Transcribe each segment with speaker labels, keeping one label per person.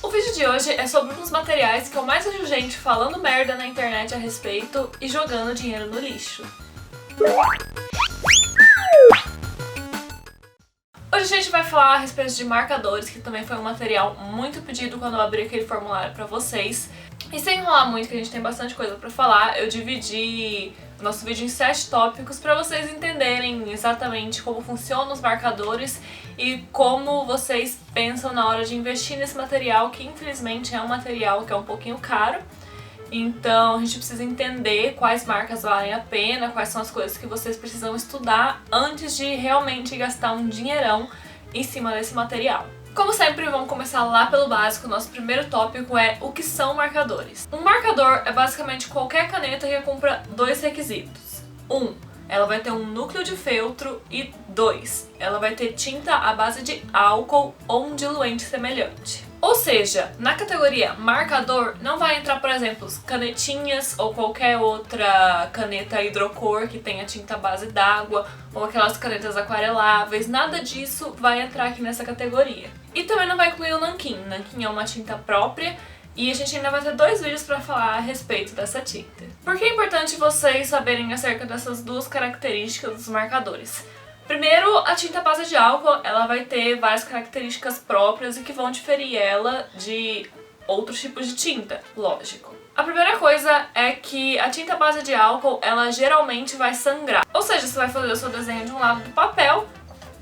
Speaker 1: O vídeo de hoje é sobre um dos materiais que eu mais vejo gente falando merda na internet a respeito e jogando dinheiro no lixo. Hoje a gente vai falar a respeito de marcadores, que também foi um material muito pedido quando eu abri aquele formulário pra vocês. E sem enrolar muito, que a gente tem bastante coisa pra falar, eu dividi o nosso vídeo em 7 tópicos pra vocês entenderem exatamente como funcionam os marcadores e como vocês pensam na hora de investir nesse material, que infelizmente é um material que é um pouquinho caro. Então a gente precisa entender quais marcas valem a pena, quais são as coisas que vocês precisam estudar antes de realmente gastar um dinheirão em cima desse material. Como sempre, vamos começar lá pelo básico. Nosso primeiro tópico é o que são marcadores. Um marcador é basicamente qualquer caneta que cumpra 2 requisitos. 1. Ela vai ter um núcleo de feltro e 2. Ela vai ter tinta à base de álcool ou um diluente semelhante. Ou seja, na categoria marcador não vai entrar, por exemplo, canetinhas ou qualquer outra caneta hidrocor que tenha tinta à base d'água ou aquelas canetas aquareláveis, nada disso vai entrar aqui nessa categoria. E também não vai incluir o nanquim. Nanquim é uma tinta própria e a gente ainda vai ter 2 vídeos para falar a respeito dessa tinta. Por que é importante vocês saberem acerca dessas 2 características dos marcadores? Primeiro, a tinta à base de álcool, ela vai ter várias características próprias e que vão diferir ela de outros tipos de tinta, lógico. A primeira coisa é que a tinta à base de álcool, ela geralmente vai sangrar. Ou seja, você vai fazer o seu desenho de um lado do papel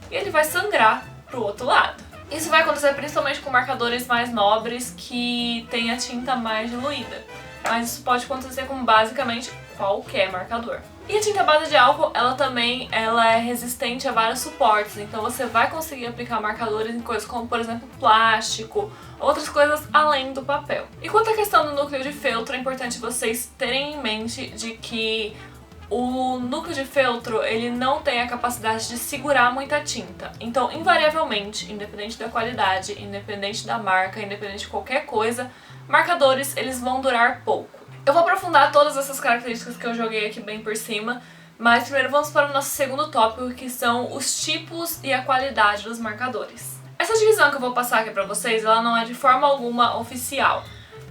Speaker 1: e ele vai sangrar pro outro lado. Isso vai acontecer principalmente com marcadores mais nobres que têm a tinta mais diluída. Mas isso pode acontecer com basicamente qualquer marcador. E a tinta à base de álcool, ela é resistente a vários suportes, então você vai conseguir aplicar marcadores em coisas como, por exemplo, plástico, outras coisas além do papel. E quanto à questão do núcleo de feltro, é importante vocês terem em mente de que o núcleo de feltro, ele não tem a capacidade de segurar muita tinta. Então, invariavelmente, independente da qualidade, independente da marca, independente de qualquer coisa, marcadores, eles vão durar pouco. Eu vou aprofundar todas essas características que eu joguei aqui bem por cima, mas primeiro vamos para o nosso segundo tópico, que são os tipos e a qualidade dos marcadores. Essa divisão que eu vou passar aqui pra vocês, ela não é de forma alguma oficial.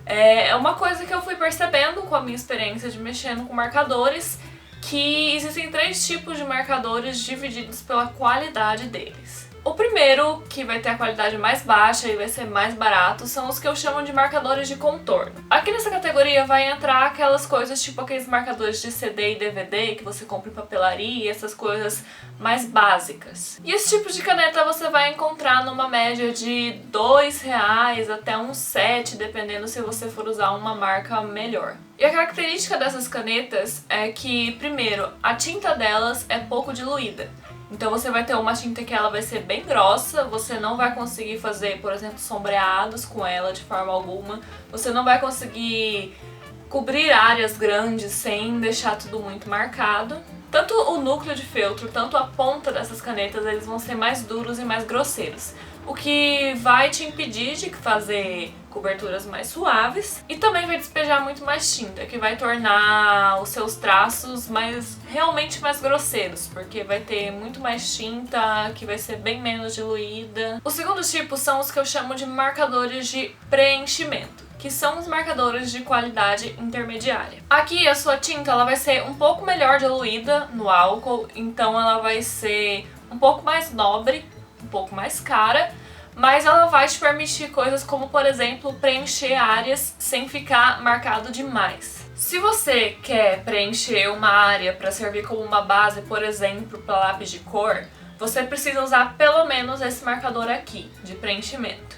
Speaker 1: É uma coisa que eu fui percebendo com a minha experiência de mexendo com marcadores, que existem 3 tipos de marcadores divididos pela qualidade deles. O primeiro, que vai ter a qualidade mais baixa e vai ser mais barato, são os que eu chamo de marcadores de contorno. Aqui nessa categoria vai entrar aquelas coisas tipo aqueles marcadores de CD e DVD que você compra em papelaria, essas coisas mais básicas. E esse tipo de caneta você vai encontrar numa média de R$2 até uns 7, dependendo se você for usar uma marca melhor. E a característica dessas canetas é que, primeiro, a tinta delas é pouco diluída. Então você vai ter uma tinta que ela vai ser bem grossa, você não vai conseguir fazer, por exemplo, sombreados com ela de forma alguma. Você não vai conseguir cobrir áreas grandes sem deixar tudo muito marcado. Tanto o núcleo de feltro, tanto a ponta dessas canetas, eles vão ser mais duros e mais grosseiros. O que vai te impedir de fazer coberturas mais suaves e também vai despejar muito mais tinta, que vai tornar os seus traços realmente mais grosseiros, porque vai ter muito mais tinta, que vai ser bem menos diluída. O segundo tipo são os que eu chamo de marcadores de preenchimento, que são os marcadores de qualidade intermediária. Aqui a sua tinta ela vai ser um pouco melhor diluída no álcool, então ela vai ser um pouco mais nobre, um pouco mais cara, mas ela vai te permitir coisas como, por exemplo, preencher áreas sem ficar marcado demais. Se você quer preencher uma área para servir como uma base, por exemplo, para lápis de cor, você precisa usar pelo menos esse marcador aqui, de preenchimento,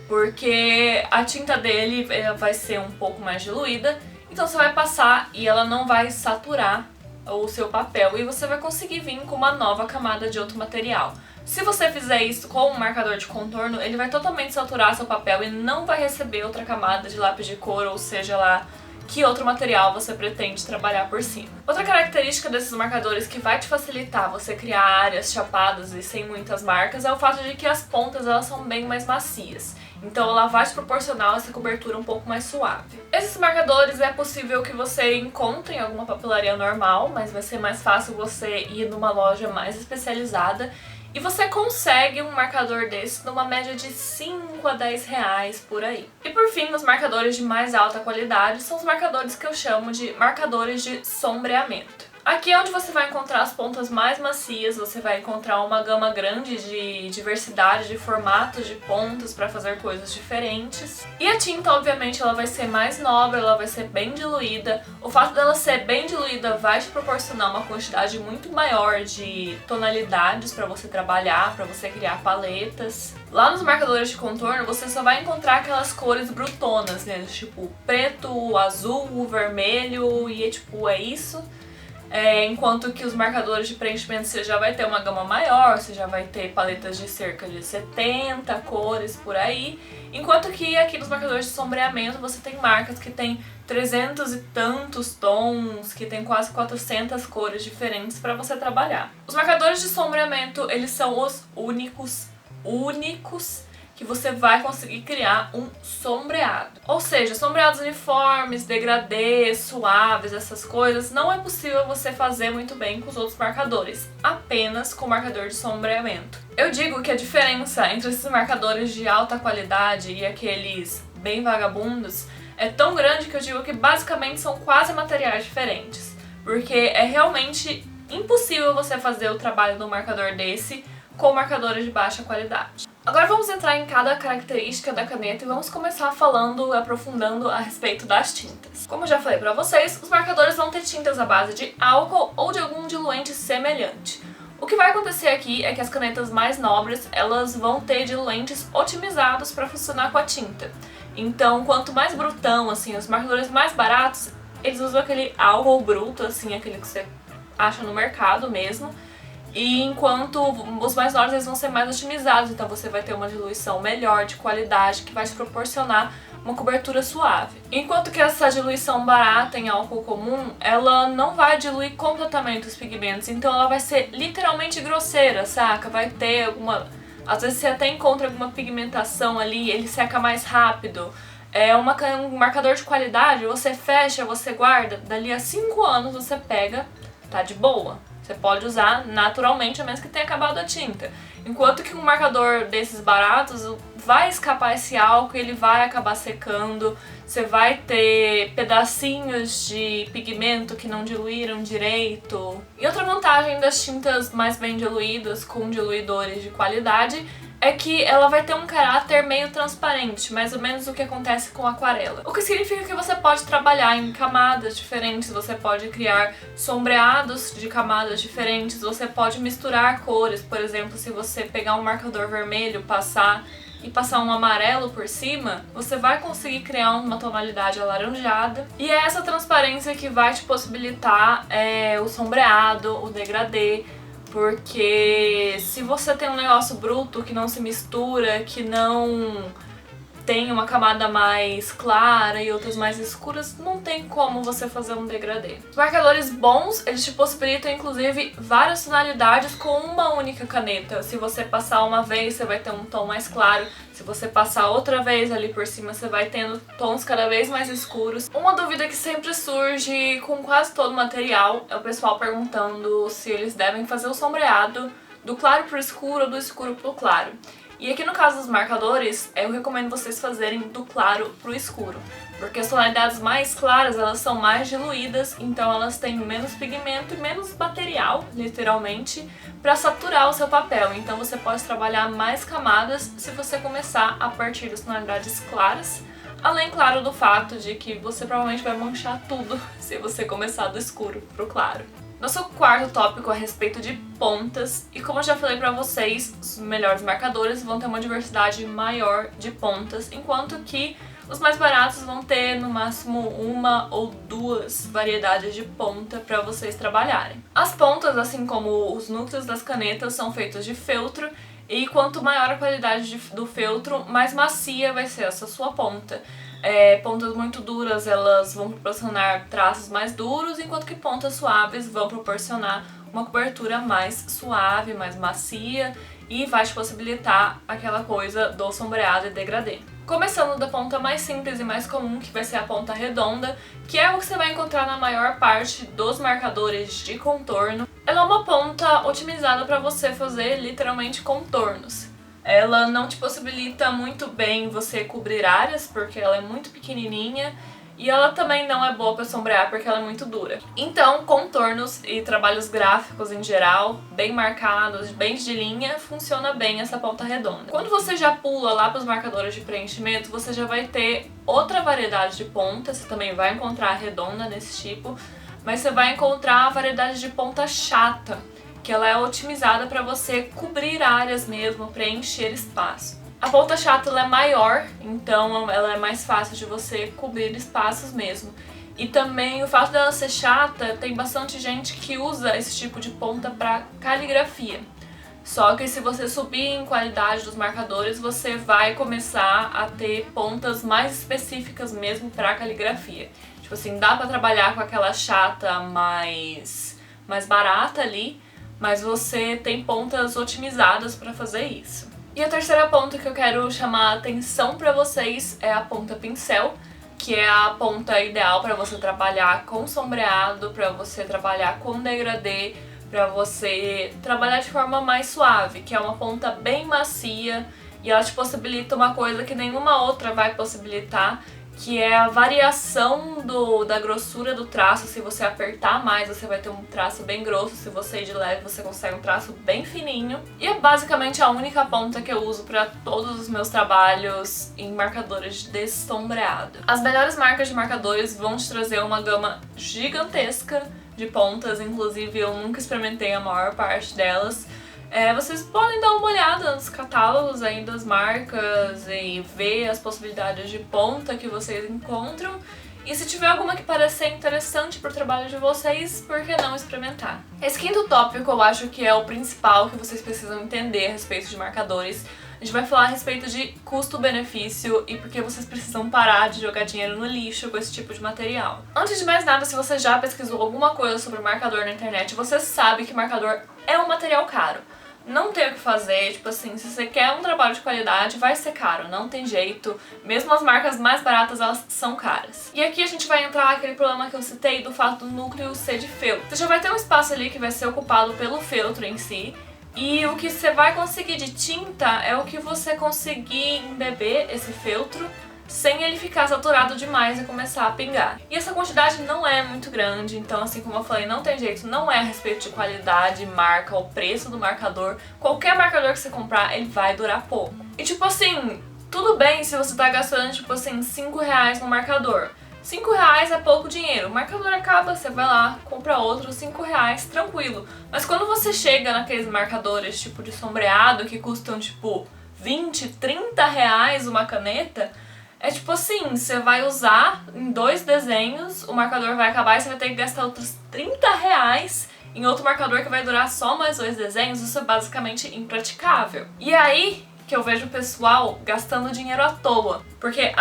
Speaker 1: porque a tinta dele vai ser um pouco mais diluída, então você vai passar e ela não vai saturar o seu papel e você vai conseguir vir com uma nova camada de outro material. Se você fizer isso com um marcador de contorno, ele vai totalmente saturar seu papel e não vai receber outra camada de lápis de cor, ou seja lá que outro material você pretende trabalhar por cima. Outra característica desses marcadores que vai te facilitar você criar áreas chapadas e sem muitas marcas é o fato de que as pontas elas são bem mais macias. Então ela vai te proporcionar essa cobertura um pouco mais suave. Esses marcadores é possível que você encontre em alguma papelaria normal, mas vai ser mais fácil você ir numa loja mais especializada E você consegue um marcador desse numa média de 5 a 10 reais por aí. E por fim, os marcadores de mais alta qualidade são os marcadores que eu chamo de marcadores de sombreamento. Aqui é onde você vai encontrar as pontas mais macias, você vai encontrar uma gama grande de diversidade de formatos de pontas para fazer coisas diferentes. E a tinta, obviamente, ela vai ser mais nobre, ela vai ser bem diluída. O fato dela ser bem diluída vai te proporcionar uma quantidade muito maior de tonalidades para você trabalhar, para você criar paletas. Lá nos marcadores de contorno, você só vai encontrar aquelas cores brutonas, né? Tipo preto, azul, vermelho e é isso. Enquanto que os marcadores de preenchimento você já vai ter uma gama maior, você já vai ter paletas de cerca de 70 cores por aí. Enquanto que aqui nos marcadores de sombreamento você tem marcas que tem 300 e tantos tons, que tem quase 400 cores diferentes para você trabalhar. Os marcadores de sombreamento, eles são os únicos que você vai conseguir criar um sombreado. Ou seja, sombreados uniformes, degradês, suaves, essas coisas, não é possível você fazer muito bem com os outros marcadores, apenas com o marcador de sombreamento. Eu digo que a diferença entre esses marcadores de alta qualidade e aqueles bem vagabundos é tão grande que eu digo que basicamente são quase materiais diferentes, porque é realmente impossível você fazer o trabalho do marcador desse com marcadores de baixa qualidade. Agora vamos entrar em cada característica da caneta e vamos começar falando, aprofundando a respeito das tintas. Como eu já falei pra vocês, os marcadores vão ter tintas à base de álcool ou de algum diluente semelhante. O que vai acontecer aqui é que as canetas mais nobres, elas vão ter diluentes otimizados para funcionar com a tinta. Então, quanto mais brutão, assim, os marcadores mais baratos, eles usam aquele álcool bruto, assim, aquele que você acha no mercado mesmo. E enquanto os mais nobres eles vão ser mais otimizados, então você vai ter uma diluição melhor, de qualidade, que vai te proporcionar uma cobertura suave. Enquanto que essa diluição barata em álcool comum, ela não vai diluir completamente os pigmentos, então ela vai ser literalmente grosseira, saca? Vai ter alguma... Às vezes você até encontra alguma pigmentação ali, ele seca mais rápido. É um marcador de qualidade, você fecha, você guarda, dali a 5 anos você pega, tá de boa. Você pode usar naturalmente, a menos que tenha acabado a tinta. Enquanto que um marcador desses baratos vai escapar esse álcool, ele vai acabar secando, você vai ter pedacinhos de pigmento que não diluíram direito. E outra vantagem das tintas mais bem diluídas com diluidores de qualidade é que ela vai ter um caráter meio transparente, mais ou menos o que acontece com a aquarela. O que significa que você pode trabalhar em camadas diferentes, você pode criar sombreados de camadas diferentes, você pode misturar cores, por exemplo, se você pegar um marcador vermelho, passar um amarelo por cima, você vai conseguir criar uma tonalidade alaranjada. E é essa transparência que vai te possibilitar o sombreado, o degradê, porque se você tem um negócio bruto que não se mistura, que não tem uma camada mais clara e outras mais escuras, não tem como você fazer um degradê. Os marcadores bons, eles te possibilitam inclusive várias tonalidades com uma única caneta. Se você passar uma vez, você vai ter um tom mais claro. Se você passar outra vez ali por cima, você vai tendo tons cada vez mais escuros. Uma dúvida que sempre surge com quase todo o material é o pessoal perguntando se eles devem fazer o sombreado do claro pro escuro ou do escuro pro claro. E aqui no caso dos marcadores, eu recomendo vocês fazerem do claro pro escuro, porque as tonalidades mais claras, elas são mais diluídas, então elas têm menos pigmento e menos material, literalmente, para saturar o seu papel. Então você pode trabalhar mais camadas se você começar a partir das tonalidades claras, além, claro, do fato de que você provavelmente vai manchar tudo se você começar do escuro pro claro. Nosso quarto tópico é a respeito de pontas, e como eu já falei pra vocês, os melhores marcadores vão ter uma diversidade maior de pontas, enquanto que os mais baratos vão ter no máximo uma ou duas variedades de ponta para vocês trabalharem. As pontas, assim como os núcleos das canetas, são feitos de feltro, e quanto maior a qualidade do feltro, mais macia vai ser essa sua ponta. Pontas muito duras, elas vão proporcionar traços mais duros, enquanto que pontas suaves vão proporcionar uma cobertura mais suave, mais macia, e vai te possibilitar aquela coisa do sombreado e degradê. Começando da ponta mais simples e mais comum, que vai ser a ponta redonda, que é o que você vai encontrar na maior parte dos marcadores de contorno. Ela é uma ponta otimizada para você fazer literalmente contornos. Ela não te possibilita muito bem você cobrir áreas, porque ela é muito pequenininha, e ela também não é boa para sombrear porque ela é muito dura. Então, contornos e trabalhos gráficos em geral, bem marcados, bem de linha, funciona bem essa ponta redonda. Quando você já pula lá para os marcadores de preenchimento, você já vai ter outra variedade de pontas, você também vai encontrar a redonda nesse tipo, mas você vai encontrar a variedade de ponta chata, que ela é otimizada para você cobrir áreas mesmo, preencher espaço. A ponta chata ela é maior, então ela é mais fácil de você cobrir espaços mesmo. E também o fato dela ser chata, tem bastante gente que usa esse tipo de ponta para caligrafia. Só que se você subir em qualidade dos marcadores, você vai começar a ter pontas mais específicas mesmo para caligrafia. Tipo assim, dá para trabalhar com aquela chata mais barata ali, mas você tem pontas otimizadas para fazer isso. E a terceira ponta que eu quero chamar a atenção para vocês é a ponta pincel, que é a ponta ideal para você trabalhar com sombreado, para você trabalhar com degradê, para você trabalhar de forma mais suave, que é uma ponta bem macia e ela te possibilita uma coisa que nenhuma outra vai possibilitar, que é a variação da grossura do traço. Se você apertar mais, você vai ter um traço bem grosso, se você ir de leve, você consegue um traço bem fininho. E é basicamente a única ponta que eu uso para todos os meus trabalhos em marcadores de sombreado. As melhores marcas de marcadores vão te trazer uma gama gigantesca de pontas, inclusive eu nunca experimentei a maior parte delas. Vocês podem dar uma olhada nos catálogos aí das marcas e ver as possibilidades de ponta que vocês encontram. E se tiver alguma que parecer interessante para o trabalho de vocês, por que não experimentar? Esse quinto tópico eu acho que é o principal que vocês precisam entender a respeito de marcadores. A gente vai falar a respeito de custo-benefício e porque vocês precisam parar de jogar dinheiro no lixo com esse tipo de material. Antes de mais nada, se você já pesquisou alguma coisa sobre marcador na internet, você sabe que marcador é um material caro. Não tem o que fazer, tipo assim, se você quer um trabalho de qualidade, vai ser caro, não tem jeito. Mesmo as marcas mais baratas, elas são caras. E aqui a gente vai entrar naquele problema que eu citei do fato do núcleo ser de feltro. Você já vai ter um espaço ali que vai ser ocupado pelo feltro em si, e o que você vai conseguir de tinta é o que você conseguir embeber esse feltro sem ele ficar saturado demais e começar a pingar. E essa quantidade não é muito grande, então assim como eu falei, não tem jeito, não é a respeito de qualidade, marca ou preço do marcador. Qualquer marcador que você comprar, ele vai durar pouco. E tipo assim, tudo bem se você tá gastando tipo assim R$5 no marcador. R$5 é pouco dinheiro, o marcador acaba, você vai lá, compra outro, R$5, tranquilo. Mas quando você chega naqueles marcadores tipo de sombreado que custam tipo R$20, R$30 uma caneta, é tipo assim, você vai usar em 2 desenhos, o marcador vai acabar e você vai ter que gastar outros R$30 em outro marcador que vai durar só mais 2 desenhos. Isso é basicamente impraticável. E aí que eu vejo o pessoal gastando dinheiro à toa, porque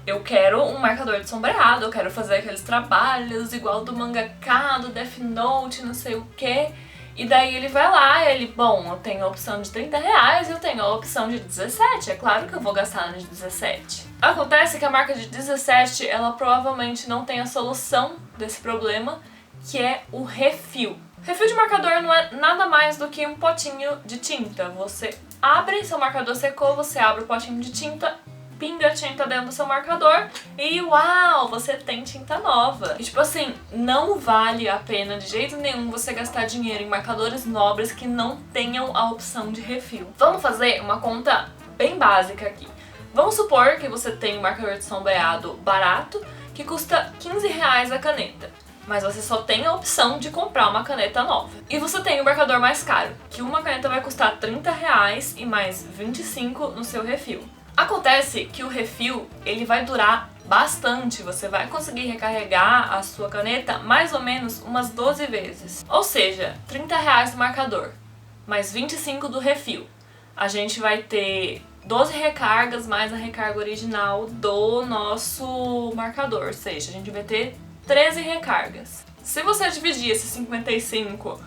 Speaker 1: eu quero um marcador de sombreado, eu quero fazer aqueles trabalhos igual do mangaka, do Death Note, não sei o que. E daí ele vai lá e bom, eu tenho a opção de R$30 e eu tenho a opção de 17, é claro que eu vou gastar na de 17. Acontece que a marca de 17, ela provavelmente não tem a solução desse problema, que é o refil. Refil de marcador não é nada mais do que um potinho de tinta. Você abre, seu marcador secou, você abre o potinho de tinta, pinga a tinta dentro do seu marcador e uau, você tem tinta nova. E tipo assim, não vale a pena de jeito nenhum você gastar dinheiro em marcadores nobres que não tenham a opção de refil. Vamos fazer uma conta bem básica aqui. Vamos supor que você tem um marcador de sombreado barato que custa R$15 a caneta, mas você só tem a opção de comprar uma caneta nova. E você tem um marcador mais caro, que uma caneta vai custar R$30 e mais 25 no seu refil. Acontece que o refil, ele vai durar bastante, você vai conseguir recarregar a sua caneta mais ou menos umas 12 vezes. Ou seja, R$30 do marcador, mais 25 do refil. A gente vai ter 12 recargas mais a recarga original do nosso marcador, ou seja, a gente vai ter 13 recargas. Se você dividir esses 55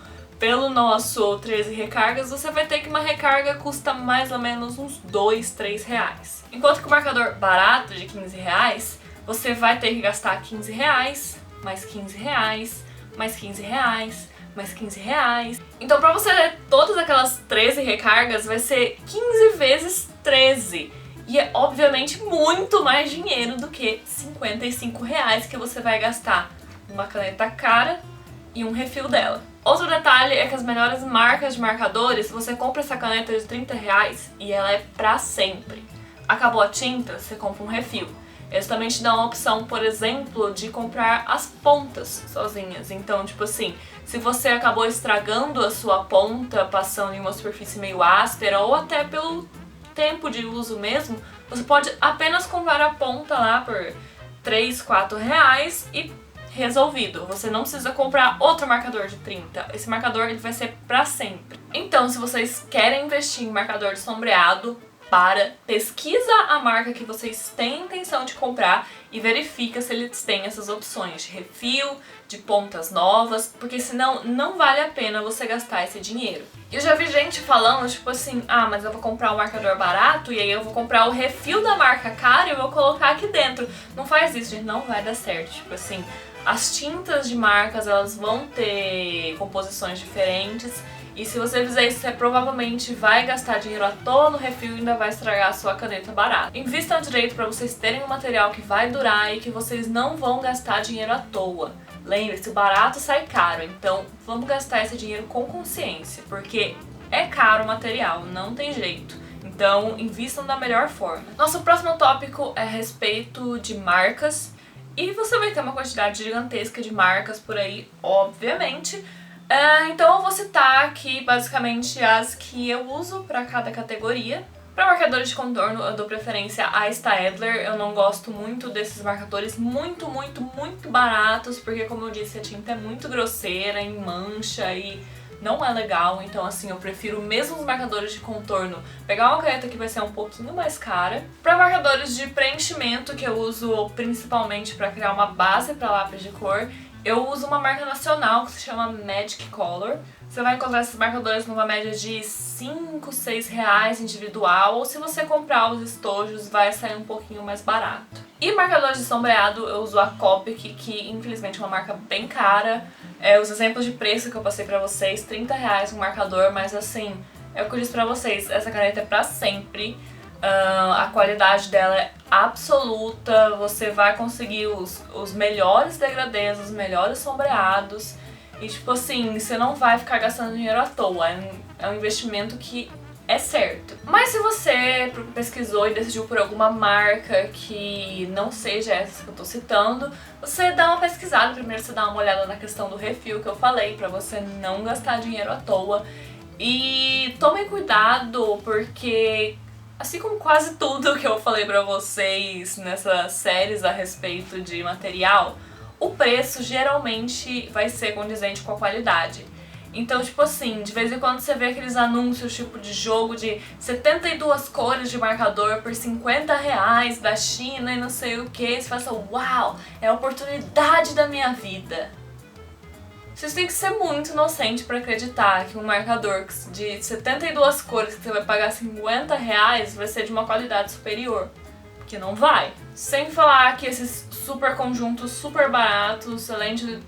Speaker 1: pelo nosso 13 recargas, você vai ter que uma recarga custa mais ou menos uns 2, 3 reais. Enquanto que o marcador barato de 15 reais, você vai ter que gastar 15 reais, mais 15 reais, mais 15 reais, mais 15 reais. Então pra você ter todas aquelas 13 recargas, vai ser 15 vezes 13. E é obviamente muito mais dinheiro do que 55 reais que você vai gastar numa caneta cara e um refil dela. Outro detalhe é que as melhores marcas de marcadores, você compra essa caneta de 30 reais e ela é pra sempre. Acabou a tinta, você compra um refil. Eles também te dão a opção, por exemplo, de comprar as pontas sozinhas. Então, tipo assim, se você acabou estragando a sua ponta, passando em uma superfície meio áspera ou até pelo tempo de uso mesmo, você pode apenas comprar a ponta lá por 3, 4 reais e resolvido. Você não precisa comprar outro marcador de 30. Esse marcador ele vai ser pra sempre. Então, se vocês querem investir em marcador de sombreado, pesquisa a marca que vocês têm intenção de comprar e verifica se eles têm essas opções de refil, de pontas novas, porque senão não vale a pena você gastar esse dinheiro. Eu já vi gente falando, tipo assim, mas eu vou comprar um marcador barato e aí eu vou comprar o refil da marca cara e eu vou colocar aqui dentro. Não faz isso, gente, não vai dar certo. Tipo assim, as tintas de marcas, elas vão ter composições diferentes. E se você fizer isso, você provavelmente vai gastar dinheiro à toa no refil e ainda vai estragar a sua caneta barata. Invistam direito para vocês terem um material que vai durar e que vocês não vão gastar dinheiro à toa. Lembre-se, o barato sai caro, então vamos gastar esse dinheiro com consciência, porque é caro o material, não tem jeito. Então invistam da melhor forma. Nosso próximo tópico é a respeito de marcas. E você vai ter uma quantidade gigantesca de marcas por aí, obviamente. Então eu vou citar aqui basicamente as que eu uso para cada categoria. Para marcadores de contorno eu dou preferência a Staedtler, eu não gosto muito desses marcadores muito baratos, porque como eu disse, a tinta é muito grosseira, em mancha e não é legal, então assim, eu prefiro mesmo os marcadores de contorno pegar uma caneta que vai ser um pouquinho mais cara. Para marcadores de preenchimento, que eu uso principalmente para criar uma base para lápis de cor, eu uso uma marca nacional que se chama Magic Color. Você vai encontrar esses marcadores numa média de 5, 6 reais individual, ou se você comprar os estojos vai sair um pouquinho mais barato. E marcadores de sombreado eu uso a Copic, que infelizmente é uma marca bem cara. Os exemplos de preço que eu passei pra vocês, 30 reais um marcador, mas assim, é o que eu disse pra vocês, essa caneta é pra sempre. A qualidade dela é absoluta, você vai conseguir os melhores degradês, os melhores sombreados e tipo assim, você não vai ficar gastando dinheiro à toa, é um investimento que é certo. Mas se você pesquisou e decidiu por alguma marca que não seja essa que eu tô citando, você dá uma pesquisada, primeiro você dá uma olhada na questão do refil que eu falei, pra você não gastar dinheiro à toa. E tomem cuidado, porque assim como quase tudo que eu falei pra vocês nessas séries a respeito de material, o preço geralmente vai ser condizente com a qualidade. Então, tipo assim, de vez em quando você vê aqueles anúncios tipo de jogo de 72 cores de marcador por 50 reais da China e não sei o que, você fala assim, uau, é a oportunidade da minha vida. Vocês têm que ser muito inocente pra acreditar que um marcador de 72 cores que você vai pagar 50 reais vai ser de uma qualidade superior. Porque não vai. Sem falar que esses super conjuntos super baratos, além de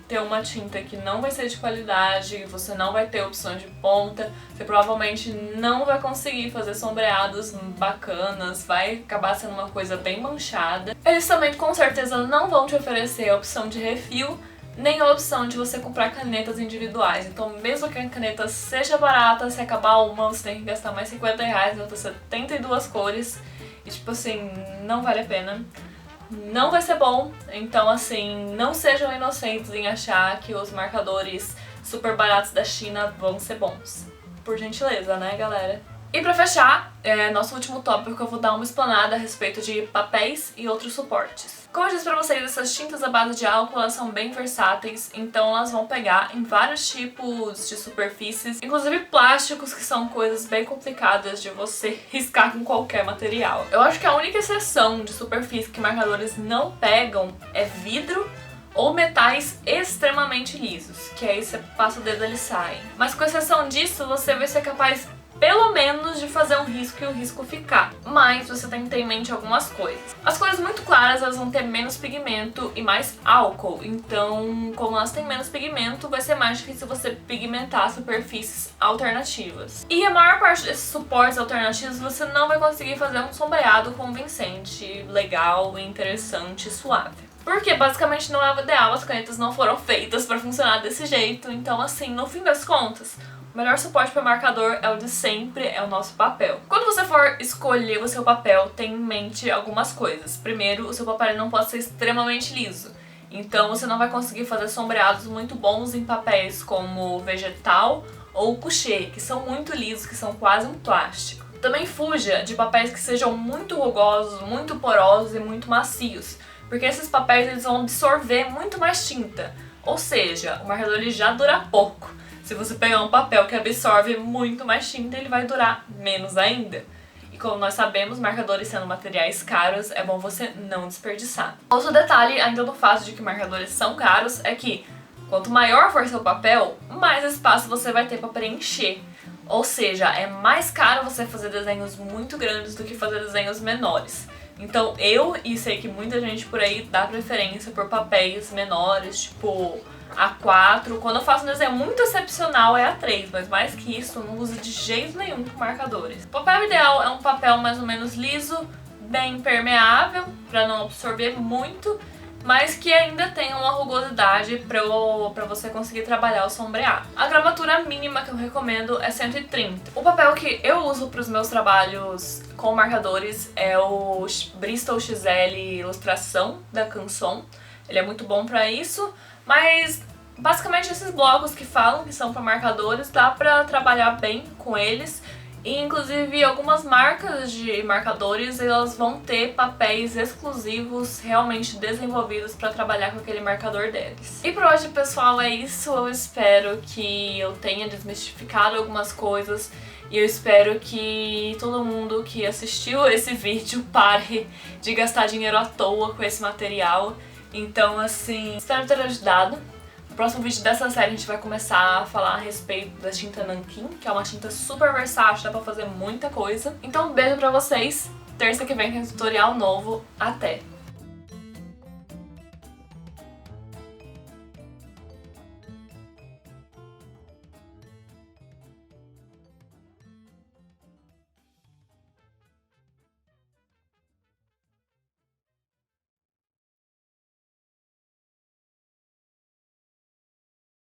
Speaker 1: ter uma tinta que não vai ser de qualidade, você não vai ter opções de ponta, você provavelmente não vai conseguir fazer sombreados bacanas, vai acabar sendo uma coisa bem manchada. Eles também com certeza não vão te oferecer a opção de refil, nem a opção de você comprar canetas individuais. Então mesmo que a caneta seja barata, se acabar uma, você tem que gastar mais 50 reais, vai ter 72 cores. E tipo assim, não vale a pena. Não vai ser bom. Então assim, não sejam inocentes em achar que os marcadores super baratos da China vão ser bons. Por gentileza, né, galera? E pra fechar, nosso último tópico, eu vou dar uma explanada a respeito de papéis e outros suportes. Como eu disse pra vocês, essas tintas à base de álcool, elas são bem versáteis, então elas vão pegar em vários tipos de superfícies, inclusive plásticos, que são coisas bem complicadas de você riscar com qualquer material. Eu acho que a única exceção de superfície que marcadores não pegam é vidro ou metais extremamente lisos, que aí você passa o dedo e eles saem. Mas com exceção disso, você vai ser capaz pelo menos de fazer um risco e o risco ficar. Mas você tem que ter em mente algumas coisas. As cores muito claras, elas vão ter menos pigmento e mais álcool. Então, como elas têm menos pigmento, vai ser mais difícil você pigmentar superfícies alternativas. E a maior parte desses suportes alternativos você não vai conseguir fazer um sombreado convincente, legal, interessante, suave. Porque basicamente não é o ideal, as canetas não foram feitas para funcionar desse jeito. Então, assim, no fim das contas, o melhor suporte para marcador é o de sempre, é o nosso papel. Quando você for escolher o seu papel, tenha em mente algumas coisas. Primeiro, o seu papel não pode ser extremamente liso. Então você não vai conseguir fazer sombreados muito bons em papéis como vegetal ou couché, que são muito lisos, que são quase um plástico. Também fuja de papéis que sejam muito rugosos, muito porosos e muito macios, porque esses papéis eles vão absorver muito mais tinta. Ou seja, o marcador ele já dura pouco. Se você pegar um papel que absorve muito mais tinta, ele vai durar menos ainda. E como nós sabemos, marcadores sendo materiais caros, é bom você não desperdiçar. Outro detalhe, ainda no fato de que marcadores são caros, é que quanto maior for seu papel, mais espaço você vai ter para preencher. Ou seja, é mais caro você fazer desenhos muito grandes do que fazer desenhos menores. Então e sei que muita gente por aí dá preferência por papéis menores, tipo A4. Quando eu faço um desenho muito excepcional é A3, mas mais que isso eu não uso de jeito nenhum com marcadores. O papel ideal é um papel mais ou menos liso, bem impermeável, para não absorver muito, mas que ainda tenha uma rugosidade para você conseguir trabalhar o sombreado. A gramatura mínima que eu recomendo é 130. O papel que eu uso para os meus trabalhos com marcadores é o Bristol XL Ilustração da Canson. Ele é muito bom para isso, mas basicamente esses blocos que falam que são para marcadores, dá para trabalhar bem com eles. E inclusive algumas marcas de marcadores elas vão ter papéis exclusivos realmente desenvolvidos para trabalhar com aquele marcador deles. E por hoje, pessoal, é isso. Eu espero que eu tenha desmistificado algumas coisas e eu espero que todo mundo que assistiu esse vídeo pare de gastar dinheiro à toa com esse material. Então, assim, espero ter ajudado. No próximo vídeo dessa série a gente vai começar a falar a respeito da tinta Nanquim, que é uma tinta super versátil, dá pra fazer muita coisa. Então um beijo pra vocês, terça que vem tem tutorial novo, até!